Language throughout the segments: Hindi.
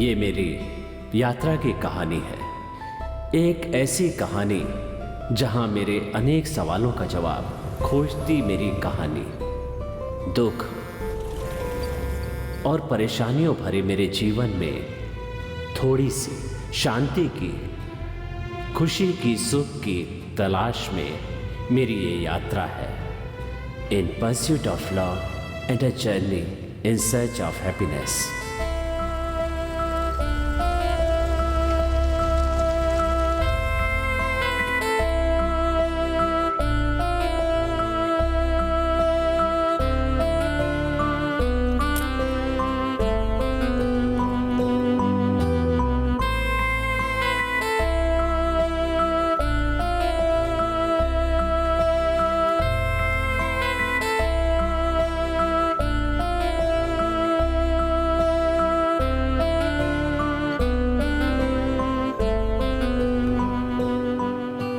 ये मेरी यात्रा की कहानी है, एक ऐसी कहानी जहां मेरे अनेक सवालों का जवाब खोजती मेरी कहानी। दुख और परेशानियों भरे मेरे जीवन में थोड़ी सी शांति की, खुशी की, सुख की तलाश में मेरी ये यात्रा है। In pursuit of love and a journey in search of happiness.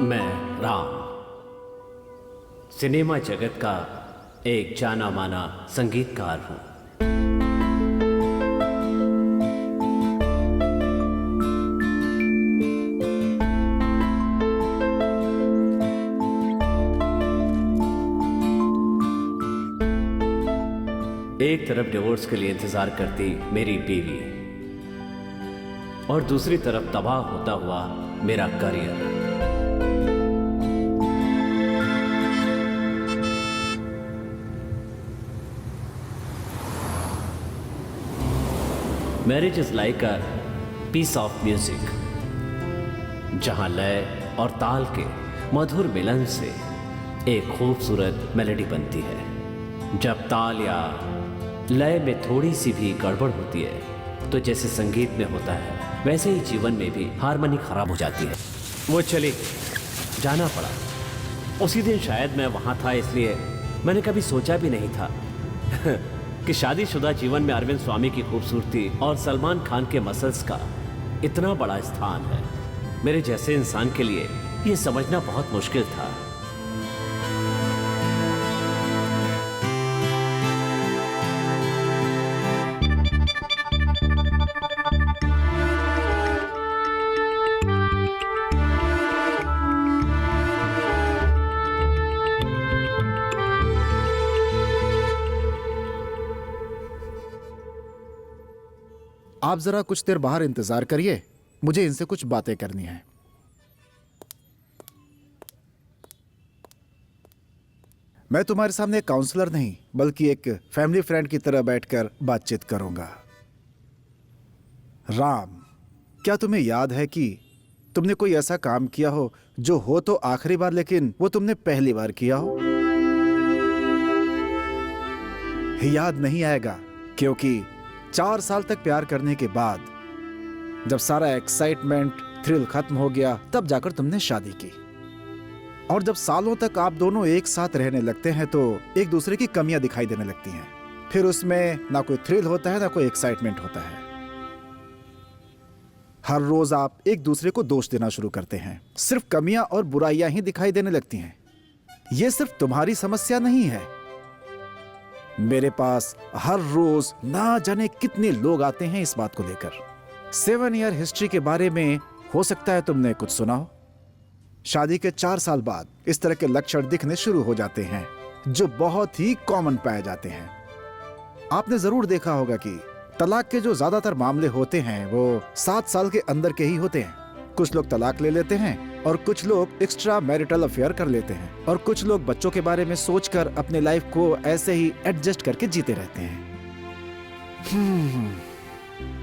मैं राम, सिनेमा जगत का एक जाना माना संगीतकार हूं। एक तरफ डिवोर्स के लिए इंतजार करती मेरी बीवी और दूसरी तरफ तबाह होता हुआ मेरा career. Marriage is like a piece of music, जहां लय और ताल के मधुर मिलन से एक खूबसूरत मेलोडी बनती है। जब ताल या लय में थोड़ी सी भी गड़बड़ होती है तो जैसे संगीत में होता है वैसे ही जीवन में भी हारमोनी खराब हो जाती है। वो चली, जाना पड़ा। उसी दिन शायद मैं वहां था, इसलिए मैंने कभी सोचा भी नहीं था कि शादीशुदा जीवन में अरविंद स्वामी की खूबसूरती और सलमान खान के मसल्स का इतना बड़ा स्थान है। मेरे जैसे इंसान के लिए यह समझना बहुत मुश्किल था। आप जरा कुछ देर बाहर इंतजार करिए, मुझे इनसे कुछ बातें करनी है। मैं तुम्हारे सामने एक काउंसलर नहीं बल्कि एक फैमिली फ्रेंड की तरह बैठकर बातचीत करूंगा। राम, क्या तुम्हें याद है कि तुमने कोई ऐसा काम किया हो जो हो तो आखिरी बार लेकिन वो तुमने पहली बार किया हो? याद नहीं आएगा क्योंकि 4 साल तक प्यार करने के बाद जब सारा एक्साइटमेंट, थ्रिल खत्म हो गया, तब जाकर तुमने शादी की। और जब सालों तक आप दोनों एक साथ रहने लगते हैं तो एक दूसरे की कमियां दिखाई देने लगती हैं। फिर उसमें ना कोई थ्रिल होता है ना कोई एक्साइटमेंट होता है। हर रोज आप एक दूसरे को दोष देना शुरू करते हैं, सिर्फ कमियां और बुराइयां ही दिखाई देने लगती हैं। यह सिर्फ तुम्हारी समस्या नहीं है। मेरे पास हर रोज ना जाने कितने लोग आते हैं इस बात को लेकर। 7 ईयर हिस्ट्री के बारे में हो सकता है तुमने कुछ सुना हो। शादी के 4 साल बाद इस तरह के लक्षण दिखने शुरू हो जाते हैं जो बहुत ही कॉमन पाए जाते हैं। आपने जरूर देखा होगा कि तलाक के जो ज्यादातर मामले होते हैं वो 7 साल के अंदर के ही होते हैं। कुछ लोग तलाक ले लेते हैं और कुछ लोग एक्स्ट्रा मैरिटल अफेयर कर लेते हैं और कुछ लोग बच्चों के बारे में सोचकर अपने लाइफ को ऐसे ही एडजस्ट करके जीते रहते हैं।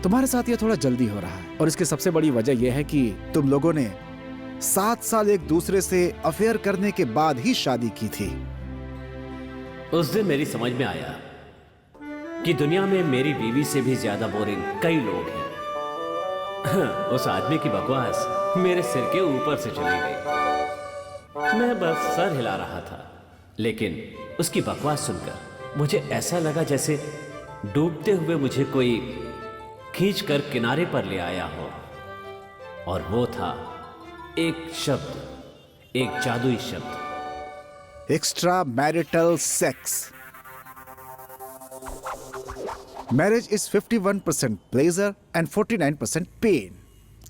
तुम्हारे साथ ये थोड़ा जल्दी हो रहा है और इसकी सबसे बड़ी वजह यह है कि तुम लोगों ने 7 साल एक दूसरे से अफेयर करने के बाद ही शादी की थी। उस दिन मेरी समझ में आया कि दुनिया में मेरी बीवी से भी ज्यादा बोरिंग कई लोग हैं। उस आदमी की बकवास मेरे सिर के ऊपर से चली गई। मैं बस सर हिला रहा था, लेकिन उसकी बकवास सुनकर मुझे ऐसा लगा जैसे डूबते हुए मुझे कोई खींचकर किनारे पर ले आया हो। और वो था एक शब्द, एक जादुई शब्द, extra marital sex. Marriage is 51% pleasure and 49% pain.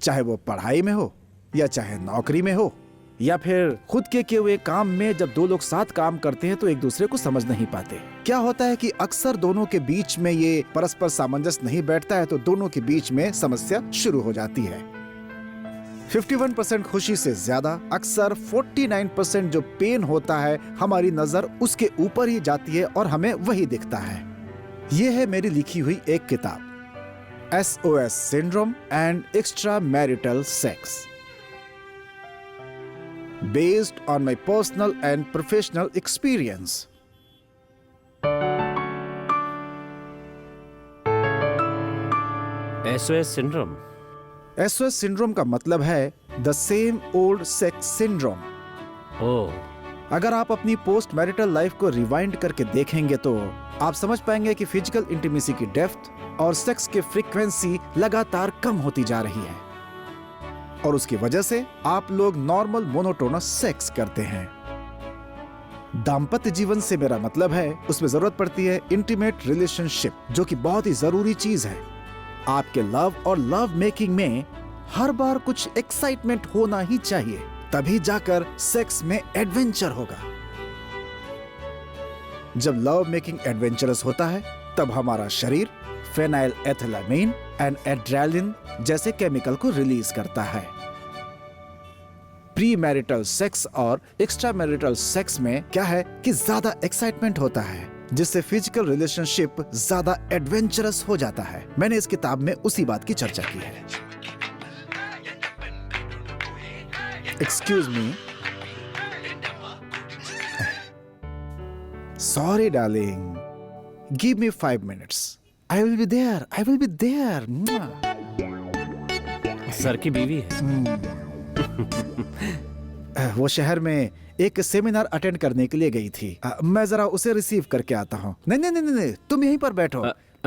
चाहे वो पढ़ाई में हो या चाहे नौकरी में हो या फिर खुद के किए हुए काम में, जब दो लोग साथ काम करते हैं तो एक दूसरे को समझ नहीं पाते। क्या होता है कि अक्सर दोनों के बीच में ये परस्पर सामंजस्य नहीं बैठता है, तो दोनों के बीच में समस्या शुरू हो जाती है। 51% खुशी से ज्यादा अक्सर 49% जो पेन होता है, हमारी नजर उसके ऊपर ही जाती है और हमें वही दिखता है। यह है मेरी लिखी हुई एक किताब, SOS syndrome and extra marital sex, based on my personal and professional experience. SOS syndrome. SOS syndrome का मतलब है the same old sex syndrome. Oh, अगर आप अपनी पोस्ट मैरिटल लाइफ को रिवाइंड करके देखेंगे तो आप समझ पाएंगे कि फिजिकल इंटीमेसी की डेप्थ और सेक्स की फ्रीक्वेंसी लगातार कम होती जा रही है, और उसकी वजह से आप लोग नॉर्मल मोनोटोनस सेक्स करते हैं। दाम्पत्य जीवन से मेरा मतलब है उसमें जरूरत पड़ती है इंटीमेट रिलेशनशिप, जो कि बहुत ही जरूरी चीज है। आपके लव और लव मेकिंग में हर बार कुछ एक्साइटमेंट होना ही चाहिए, तभी जाकर सेक्स में एडवेंचर होगा। जब लव मेकिंग एडवेंचरस होता है तब हमारा शरीर फेनाइल एथिलामीन एंड एड्रेनालिन जैसे केमिकल को रिलीज करता है। प्री मैरिटल सेक्स और एक्स्ट्रा मैरिटल सेक्स में क्या है कि ज्यादा एक्साइटमेंट होता है, जिससे फिजिकल रिलेशनशिप ज्यादा एडवेंचरस हो जाता है। मैंने इस किताब में उसी बात की चर्चा की है। Excuse me, sorry darling, give me 5 minutes. I will be there. I will be there. Sir की बीवी है। वो शहर में एक सेमिनार अटेंड करने के लिए गई थी। मैं जरा उसे रिसीव करके आता हूँ। नहीं नहीं नहीं नहीं, तुम यहीं पर बैठो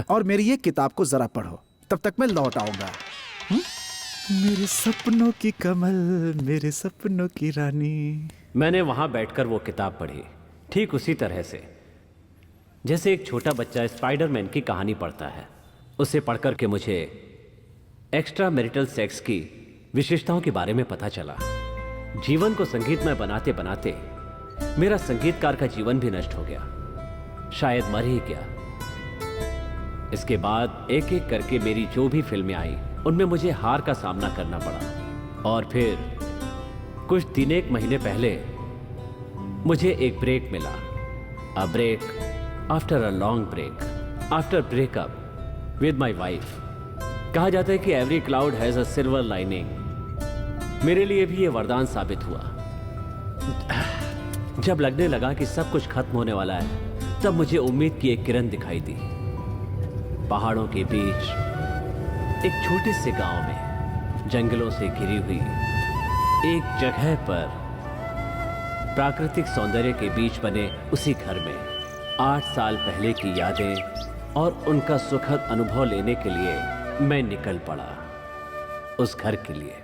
और मेरी ये किताब को जरा पढ़ो, तब तक मैं लौट आऊंगा। मेरे सपनों की कमल, मेरे सपनों की रानी। मैंने वहां बैठकर वो किताब पढ़ी, ठीक उसी तरह से जैसे एक छोटा बच्चा स्पाइडरमैन की कहानी पढ़ता है। उसे पढ़कर के मुझे एक्स्ट्रा मैरिटल सेक्स की विशेषताओं के बारे में पता चला। जीवन को संगीतमय बनाते बनाते मेरा संगीतकार का जीवन भी नष्ट हो गया, शायद मर ही गया। इसके बाद एक एक करके मेरी जो भी फिल्में आई उनमें मुझे हार का सामना करना पड़ा, और फिर कुछ 3-1 महीने पहले मुझे एक ब्रेक मिला। A break after a long break, after breakup with my wife. कहा जाता है कि every cloud has a silver lining. मेरे लिए भी यह वरदान साबित हुआ। जब लगने लगा कि सब कुछ खत्म होने वाला है, तब मुझे उम्मीद की एक किरण दिखाई दी। पहाड़ों के बीच एक छोटे से गांव में, जंगलों से घिरी हुई एक जगह पर, प्राकृतिक सौंदर्य के बीच बने उसी घर में 8 साल पहले की यादें और उनका सुखद अनुभव लेने के लिए मैं निकल पड़ा उस घर के लिए।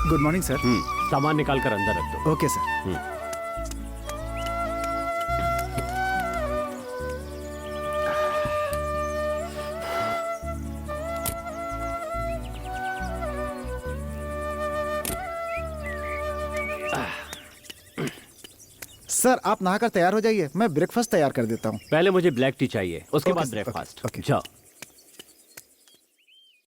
Good morning sir. सामान निकाल कर अंदर रख दो। Okay sir. सर आप नहाकर तैयार हो जाइए, मैं ब्रेकफास्ट तैयार कर देता हूँ। पहले मुझे ब्लैक टी चाहिए, उसके ओके बाद सर, ब्रेकफास्ट। ओके। जाओ।